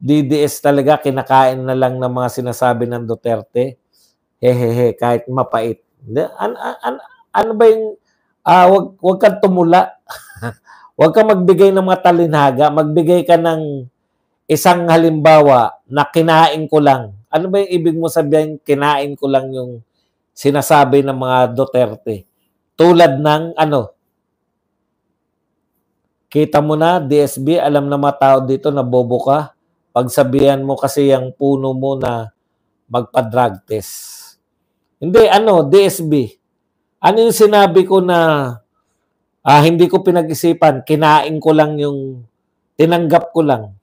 DDS talaga, kinakain na lang ng mga sinasabi ng Duterte. Hehehe, kahit mapait. Ano ba yung, wag kang tumula. Wag kang magbigay ng mga talinhaga. Magbigay ka ng isang halimbawa na kinain ko lang. Ano ba yung ibig mo sabihin, kinain ko lang yung sinasabi ng mga Duterte? Tulad ng ano, kita mo na, DSB, alam na mga tao dito na bobo ka. Pagsabihan mo kasi yung puno mo na magpa-drug test. Hindi, ano, DSB. Ano yung sinabi ko na hindi ko pinag-isipan, kinain ko lang yung, tinanggap ko lang.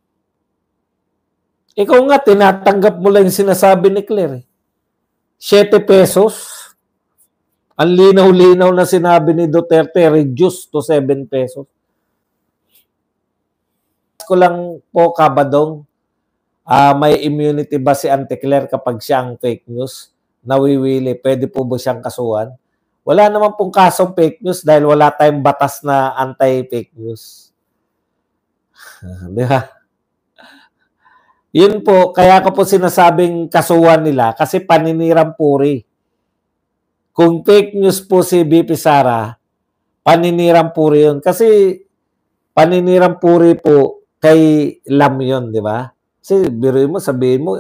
Ikaw nga, tinatanggap mo lang yung sinasabi ni Claire. 7 pesos. Ang linaw-linaw na sinabi ni Duterte, reduce to 7 pesos. Ko lang po, Kabadong, may immunity ba si Auntie Claire kapag siya ang fake news? Nawiwili, pwede po ba siyang kasuhan? Wala naman pong kasong fake news dahil wala tayong batas na anti-fake news. Di ba? Yun po, kaya ko po sinasabing kasuhan nila kasi paninirang puri. Kung fake news po si BP Sara, paninirang puri yun. Kasi paninirang puri po kay Lam yun, di ba? Kasi biruin mo, sabihin mo,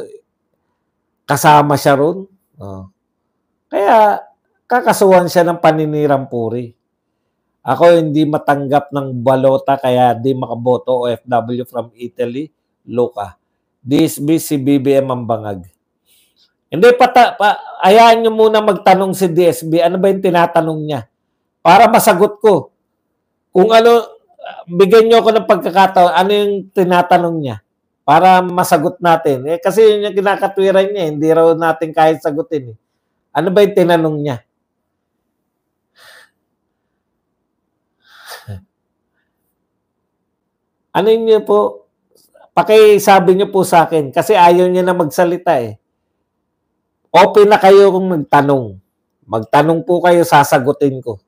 kasama siya ron. Oh. Kaya kakasuhan siya ng paninirang puri. Ako hindi matanggap ng balota kaya di makaboto OFW from Italy, Luca. DSB si BBM ang bangag. Hindi, hayaan nyo muna magtanong si DSB. Ano ba yung tinatanong niya? Para masagot ko. Kung ano, bigyan nyo ako ng pagkakataon, ano yung tinatanong niya? Para masagot natin. Kasi yun yung kinakatwiran niya. Hindi raw natin kahit sagutin. Ano ba yung tinanong niya? Ano niyo po? Pakisabi niyo po sa akin. Kasi ayaw niya na magsalita eh. Open na kayo kung magtanong. Magtanong po kayo, sasagutin ko.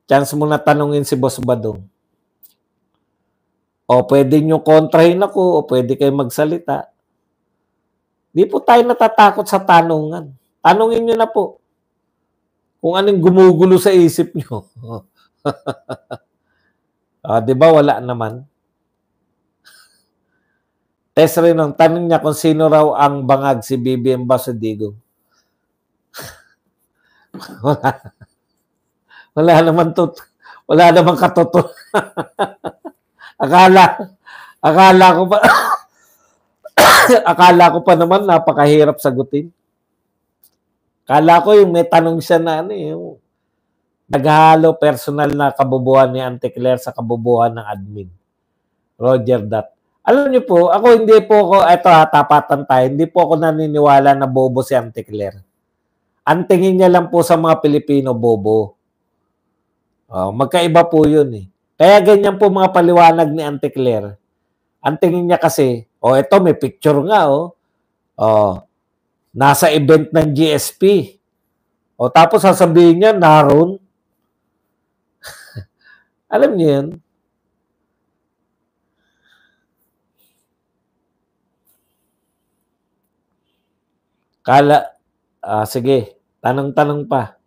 Chance mo na tanungin si Boss Badong. O pwede nyo kontrahin ako o pwede kayo magsalita. Di po tayo natatakot sa tanungan. Tanungin nyo na po. Kung anong gumugulo sa isip nyo. Di ba wala naman? Test rin ang tanong niya kung sino raw ang bangag, si BBM ba si Digong. Wala naman to. Wala naman katoto. akala ko pa akala ko pa naman napakahirap sagutin. Akala ko yung may tanong siya na ano yung naghahalo personal na kabubuhan ni Auntie Claire sa kabubuhan ng admin. Roger that. Alam niyo po, ako hindi po ako, tapatan tayo, hindi po ako naniniwala na bobo si Auntie Claire. Ang tingin niya lang po sa mga Pilipino, bobo. Magkaiba po yun eh. Kaya ganyan po mga paliwanag ni Auntie Claire. Ang tingin niya kasi, ito may picture nga nasa event ng GSP. Tapos sasabihin niya, naroon. Alam niyo yun? Sige, tanong-tanong pa.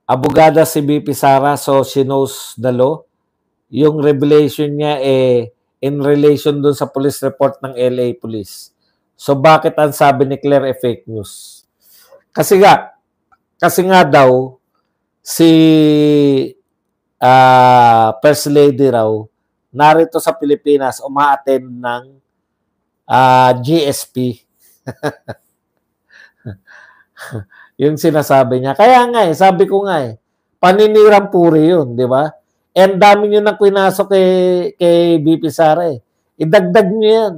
Abogada si BP Sara, so she knows the law. Yung revelation niya in relation dun sa police report ng LA Police. So bakit ang sabi ni Claire fake news? Kasi nga daw si First Lady raw narito sa Pilipinas uma-attend ng GSP. Yung sinasabi niya. Kaya nga sabi ko nga paninirang puri yun, di ba? And dami nyo nang pinasok kay BP Sara Idagdag nyo yan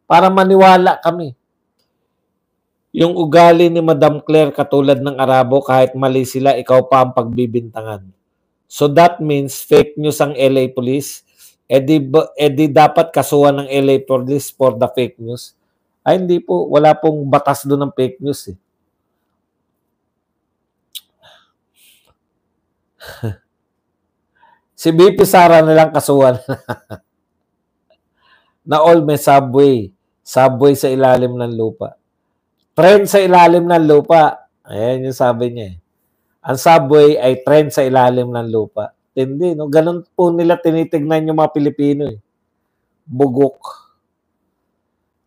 para maniwala kami. Yung ugali ni Madam Claire katulad ng Arabo, kahit mali sila, ikaw pa ang pagbibintangan. So that means fake news ang LA Police. Di dapat kasuhan ng LA Police for the fake news. Hindi po. Wala pong batas doon ng fake news Si BP Sara na lang kasuhan. na all may subway. Subway sa ilalim ng lupa. Tren sa ilalim ng lupa. Ayan yung sabi niya. Ang subway ay tren sa ilalim ng lupa. Hindi, no? Ganun po nila tinitignan yung mga Pilipino. Bugok.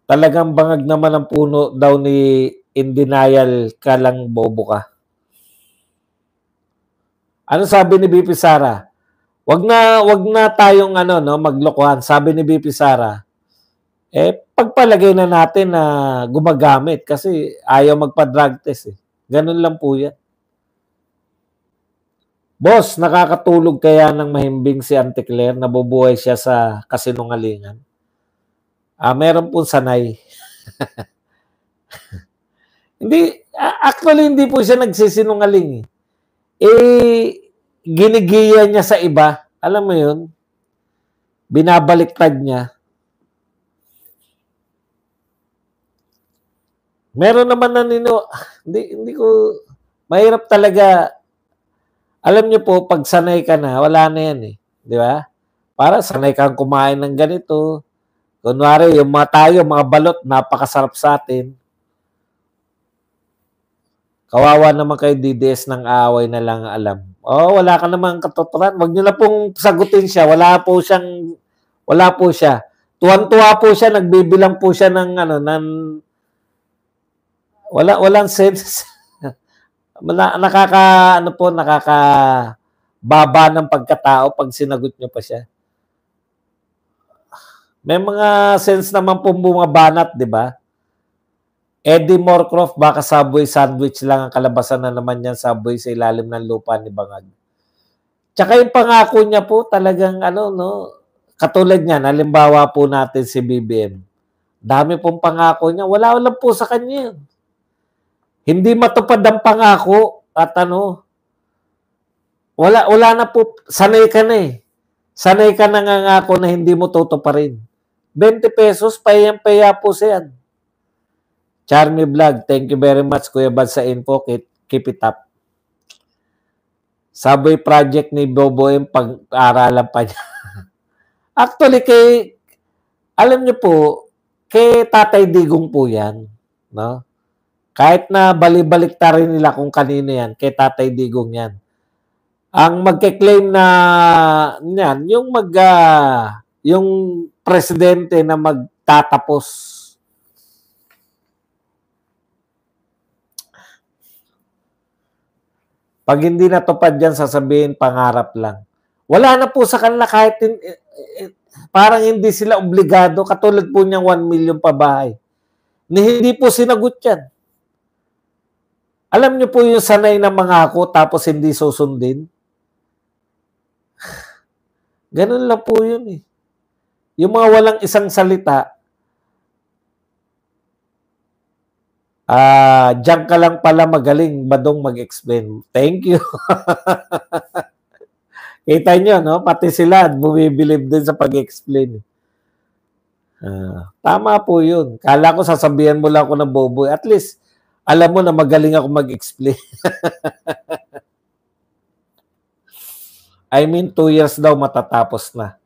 Talagang bangag naman ang puno daw ni in denial ka lang bobo ka. Ano sabi ni BP Sara? Wag na tayong maglokohan. Sabi ni BP Sara, pagpalagay na natin na gumagamit kasi ayaw magpa-drug test. Ganun lang po yan. Boss, nakakatulog kaya ng mahimbing si Auntie Claire, nabubuhay siya sa kasinungalingan? Meron pong sanay. Actually, hindi po siya nagsisinungaling. Ginigiya niya sa iba. Alam mo yun? Binabaliktad niya. Meron naman hindi ko, mahirap talaga. Alam niyo po, pag sanay ka na, wala na yan Di ba? Para sanay kang kumain ng ganito. Kunwari, yung mga balot, napakasarap sa atin. Kawawa naman kayo DDS ng away na lang alam. Wala ka namang katotohanan. Huwag niyo na pong sagutin siya. Wala po siya. Tuwan-tuwa po siya, nagbibilang po siya walang sense. Nakakababa ng pagkatao pag sinagot nyo pa siya. May mga sense naman pong bumabanat, di ba? Eddie Moorcroft, baka Subway sandwich lang ang kalabasan na naman yan, Subway sa ilalim ng lupa ni Bangag. Tsaka yung pangako niya po, talagang katulad niyan, halimbawa po natin si BBM. Dami pong pangako niya, wala po sa kanya yun. Hindi matupad ang pangako at wala na po, sanay ka na Sanay ka na ngangako na hindi mo tutuparin. 20 pesos, payang-paya po siya. Charmy Vlog, thank you very much Kuya Bad sa info, keep it up. Subway project ni Boboem, pag-aaralan pa niya. Actually, alam niyo po, kay Tatay Digong po yan, no? Kahit na balibaliktarin nila kung kanino yan, kay Tatay Digong yan. Ang magke-claim na yan, yung presidente na magtatapos. Pag hindi natupad yan, sasabihin pangarap lang. Wala na po sa kanila kahit parang hindi sila obligado, katulad po niyang 1 million pabahay. Hindi po sinagot yan. Alam niyo po yung sanay na mangako tapos hindi susundin? Ganun lang po yun Yung mga walang isang salita, diyan ka lang pala magaling, Badong mag-explain. Thank you. Kita nyo, no? Pati sila, bumibilib din sa pag-explain. Tama po yun. Kala ko sasabihan mo lang ako ng bobo. At least, alam mo na magaling ako mag-explain. I mean, 2 years daw matatapos na.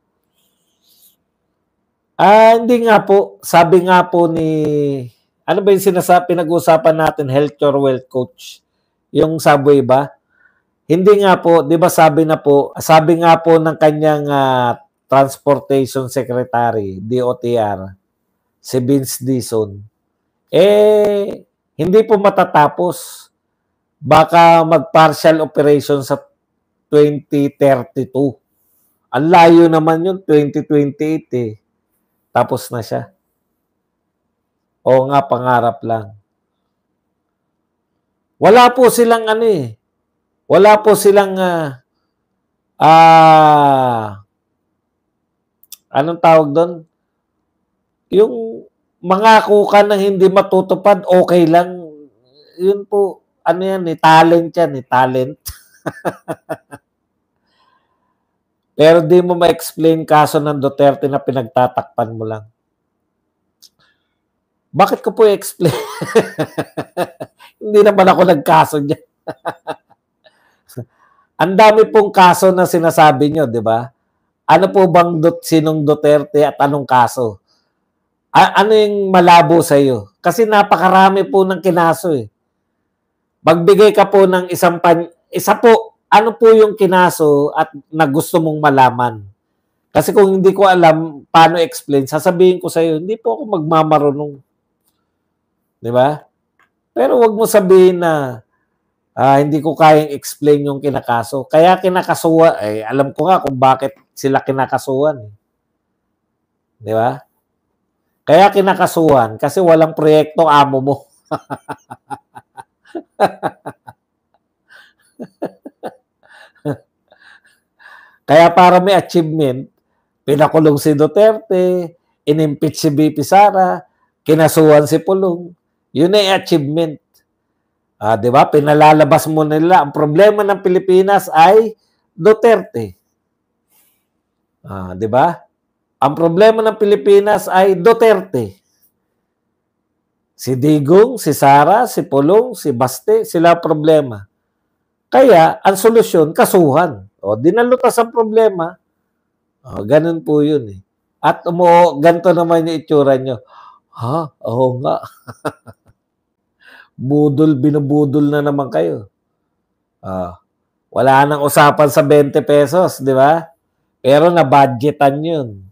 Hindi nga po. Sabi nga po ni, ano ba yung pinag-uusapan natin, health or wealth coach? Yung Subway ba? Hindi nga po, di ba sabi nga po ng kanyang transportation secretary, DOTR, si Vince Dizon, hindi po matatapos. Baka mag-partial operation sa 2032. Ang layo naman yun, 2028 Tapos na siya. Oo nga, pangarap lang. Wala po silang wala po silang anong tawag doon? Yung mangako ka na hindi matutupad, okay lang. Yun po, talent yan, talent. Pero di mo ma-explain kaso ng Duterte na pinagtatakpan mo lang. Bakit ko po i-explain? Hindi naman ako nagkaso dyan. Ang dami pong kaso na sinasabi nyo, di ba? Ano po bang sinong Duterte at anong kaso? Ano yung malabo sa iyo? Kasi napakarami po ng kinaso eh. Magbigay ka po ng isa po, ano po yung kinaso at na gusto mong malaman? Kasi kung hindi ko alam paano explain, sasabihin ko sa iyo, hindi po ako magmamarunong. 'Di ba? Pero wag mo sabihin na hindi ko kayang explain yung kinakaso. Kaya kinakasuhan, alam ko nga kung bakit sila kinakasuhan. 'Di ba? Kaya kinakasuhan kasi walang proyekto amo mo. Kaya para may achievement, pinakulong si Duterte, inimpeach si BP Sara, kinasuhan si Pulong. Yun ay achievement. 'Di ba? Pinalalabas mo nila. Ang problema ng Pilipinas ay Duterte. 'Di ba? Ang problema ng Pilipinas ay Duterte. Si Digong, si Sara, si Pulong, si Baste, sila problema. Kaya, ang solusyon, kasuhan. Dinalutas ang problema. Ganun po yun eh. At ganito naman yung itsura nyo. Oo nga. Binubudol na naman kayo. Wala nang usapan sa 20 pesos, di ba? Pero na-budgetan yun.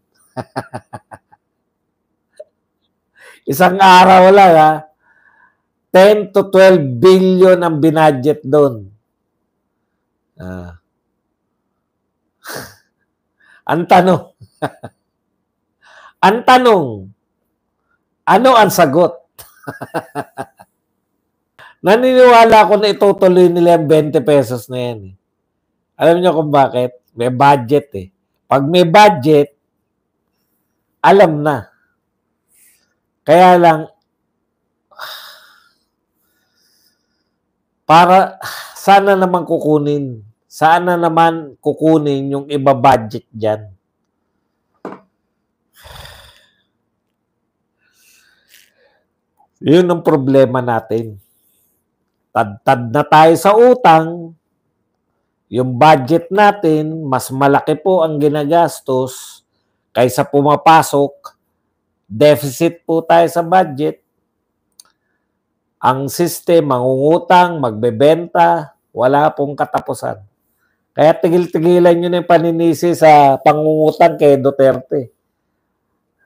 Isang araw lang 10 to 12 billion ang binadget doon. Ang tanong, ano ang sagot? Naniniwala ako na itutuloy nila yung 20 pesos na yan. Alam niyo kung bakit? May budget eh. Pag may budget, alam na. Kaya lang, sana naman kukunin yung iba-budget dyan. Yun ang problema natin. Tad na tayo sa utang, yung budget natin, mas malaki po ang ginagastos kaysa pumapasok. Deficit po tayo sa budget. Ang system, mangungutang, magbebenta, wala pong katapusan. Kaya tigil-tigilan nyo na yung paninisi sa pangungutang kay Duterte.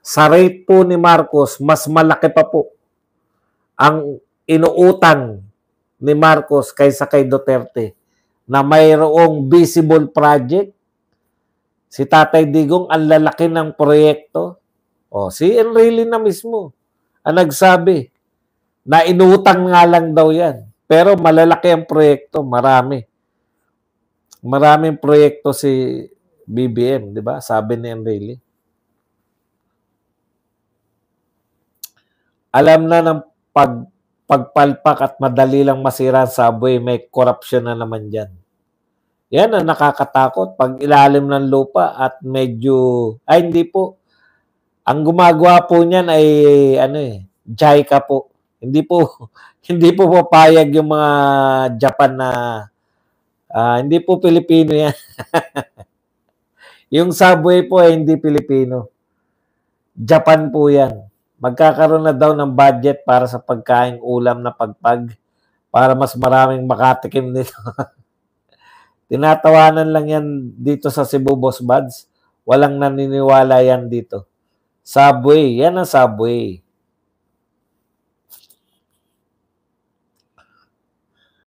Sa rate po ni Marcos, mas malaki pa po ang inuutang ni Marcos kaysa kay Duterte na mayroong visible project. Si Tatay Digong, ang lalaki ng proyekto. Si Enrile na mismo ang nagsabi na inutang nga lang daw yan. Pero malalaki ang proyekto, marami. Maraming proyekto si BBM, di ba? Sabi ni Enrile. Alam na ng pagpalpak at madali lang masira ang subway, may corruption na naman dyan. Yan ang nakakatakot. Pag ilalim ng lupa at medyo, hindi po. Ang gumagawa po niyan ay JICA po. Hindi po papayag yung mga Japan na hindi po Pilipino yan. Yung subway po ay hindi Pilipino. Japan po yan. Magkakaroon na daw ng budget para sa pagkain ulam na pagpag para mas maraming makatikim nito. Tinatawanan lang yan dito sa Cebu, Boss Buds. Walang naniniwala yan dito. Subway. Yan ang subway.